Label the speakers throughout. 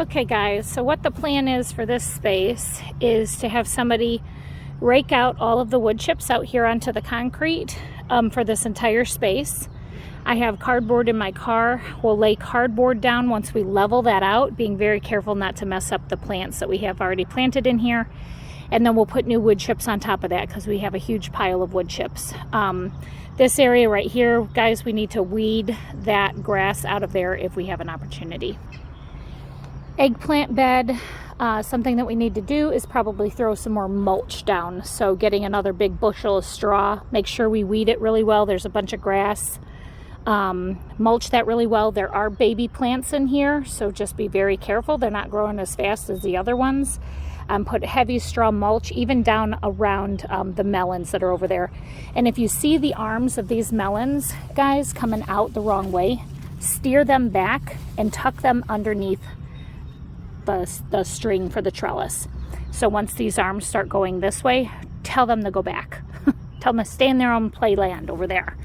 Speaker 1: Okay guys, so what the plan is for this space is to have somebody rake out all of the wood chips out here onto the concrete for this entire space. I have cardboard in my car. We'll lay cardboard down once we level that out, being very careful not to mess up the plants that we have already planted in here. And then we'll put new wood chips on top of that because we have a huge pile of wood chips. This area right here, guys, we need to weed that grass out of there if we have an opportunity. Eggplant bed, something that we need to do is probably throw some more mulch down. So getting another big bushel of straw, make sure we weed it really well. There's a bunch of grass. Mulch that really well. There are baby plants in here, so just be very careful. They're not growing as fast as the other ones. Put heavy straw mulch even down around the melons that are over there. And if you see the arms of these melons, guys, coming out the wrong way, steer them back and tuck them underneath the string for the trellis. So once these arms start going this way, tell them to go back. Tell them to stay in their own playland over there.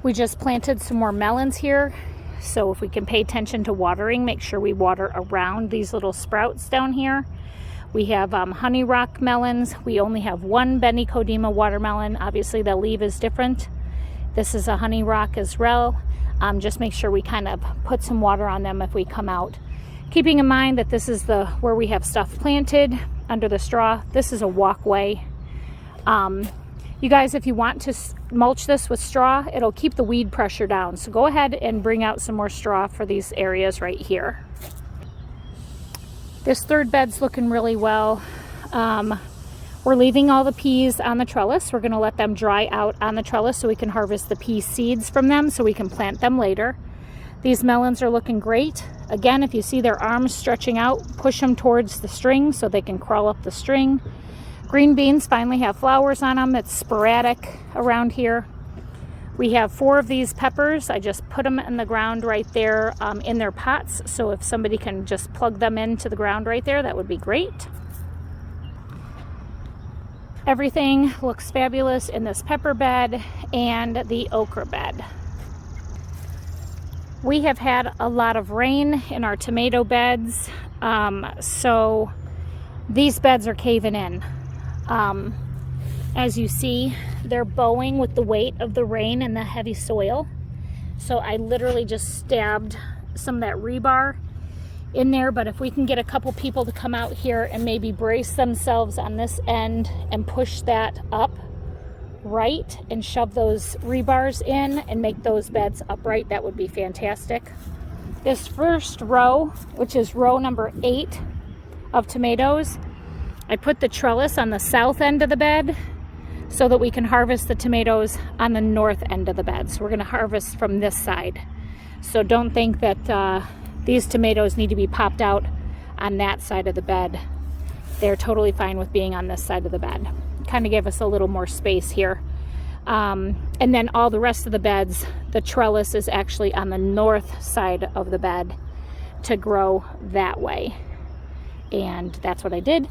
Speaker 1: We just planted some more melons here. So if we can pay attention to watering, make sure we water around these little sprouts down here. We have honey rock melons. We only have one Benny Kodima watermelon. Obviously the leaf is different. This is a honey rock as well. Just make sure we kind of put some water on them if we come out. Keeping in mind that this is where we have stuff planted under the straw. This is a walkway. You guys, if you want to mulch this with straw, it'll keep the weed pressure down. So go ahead and bring out some more straw for these areas right here. This third bed's looking really well. We're leaving all the peas on the trellis. We're gonna let them dry out on the trellis so we can harvest the pea seeds from them so we can plant them later. These melons are looking great. Again, if you see their arms stretching out, push them towards the string so they can crawl up the string. Green beans finally have flowers on them. It's sporadic around here. We have 4 of these peppers. I just put them in the ground right there in their pots. So if somebody can just plug them into the ground right there, that would be great. Everything looks fabulous in this pepper bed and the okra bed. We have had a lot of rain in our tomato beds, so these beds are caving in. As you see, they're bowing with the weight of the rain and the heavy soil. So I literally just stabbed some of that rebar in there, but if we can get a couple people to come out here and maybe brace themselves on this end and push that up right and shove those rebars in and make those beds upright, that would be fantastic. This first row, which is row number 8 of tomatoes, I put the trellis on the south end of the bed so that we can harvest the tomatoes on the north end of the bed. So we're going to harvest from this side. So don't think that these tomatoes need to be popped out on that side of the bed. They're totally fine with being on this side of the bed. Kind of give us a little more space here. And then all the rest of the beds, the trellis is actually on the north side of the bed to grow that way. And that's what I did.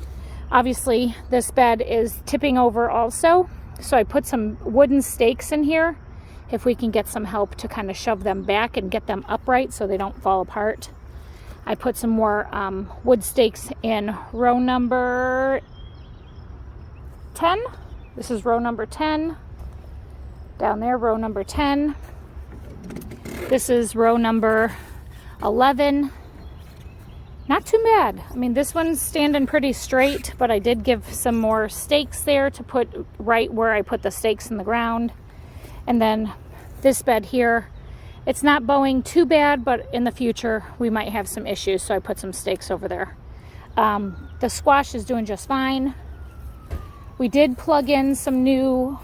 Speaker 1: Obviously, this bed is tipping over also. So I put some wooden stakes in here if we can get some help to kind of shove them back and get them upright so they don't fall apart. I put some more wood stakes in row number 10. This is row number 10. Down there, row number 10. This is row number 11. Not too bad. I mean, this one's standing pretty straight, but I did give some more stakes there to put right where I put the stakes in the ground. And then this bed here, it's not bowing too bad, but in the future we might have some issues, so I put some stakes over there. The squash is doing just fine. We did plug in some new,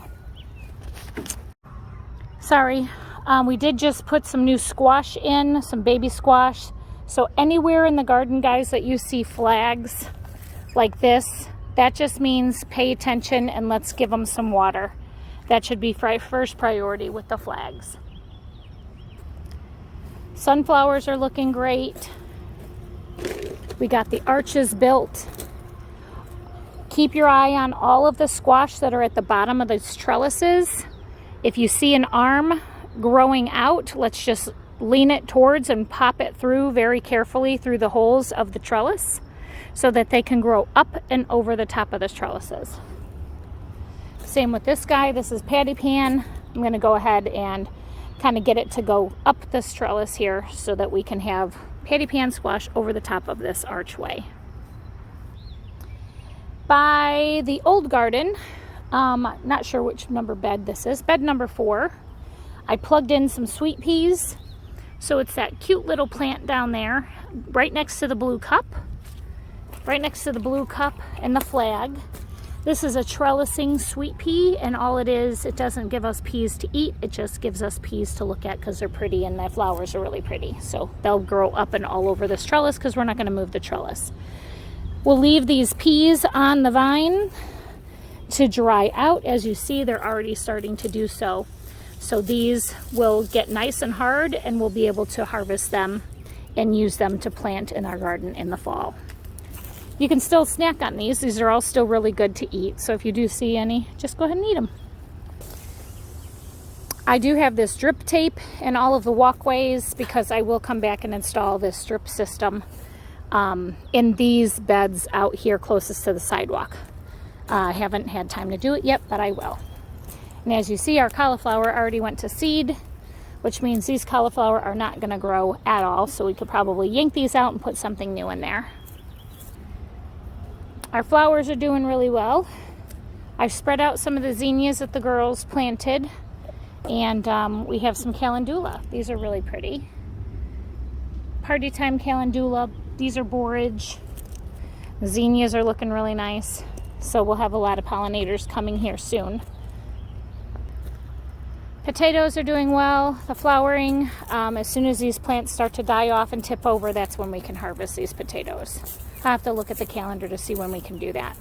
Speaker 1: we did just put some new squash in, some baby squash. So anywhere in the garden, guys, that you see flags like this, that just means pay attention and let's give them some water. That should be first priority with the flags. Sunflowers are looking great. We got the arches built. Keep your eye on all of the squash that are at the bottom of these trellises. If you see an arm growing out, let's just lean it towards and pop it through very carefully through the holes of the trellis so that they can grow up and over the top of the trellises. Same with this guy. This is patty pan. I'm going to go ahead and kind of get it to go up this trellis here so that we can have patty pan squash over the top of this archway. By the old garden, not sure which number bed this is, bed number 4, I plugged in some sweet peas. So it's that cute little plant down there, right next to the blue cup, and the flag. This is a trellising sweet pea, and all it is, it doesn't give us peas to eat, it just gives us peas to look at because they're pretty and the flowers are really pretty. So they'll grow up and all over this trellis because we're not going to move the trellis. We'll leave these peas on the vine to dry out. As you see, they're already starting to do so. So these will get nice and hard and we'll be able to harvest them and use them to plant in our garden in the fall. You can still snack on these. These are all still really good to eat. So if you do see any, just go ahead and eat them. I do have this drip tape in all of the walkways because I will come back and install this drip system in these beds out here closest to the sidewalk. I haven't had time to do it yet, but I will. And as you see, our cauliflower already went to seed, which means these cauliflower are not going to grow at all. So we could probably yank these out and put something new in there. Our flowers are doing really well. I've spread out some of the zinnias that the girls planted, and we have some calendula. These are really pretty. Party time calendula. These are borage. The zinnias are looking really nice. So we'll have a lot of pollinators coming here soon. Potatoes are doing well. The flowering, as soon as these plants start to die off and tip over, that's when we can harvest these potatoes. I have to look at the calendar to see when we can do that.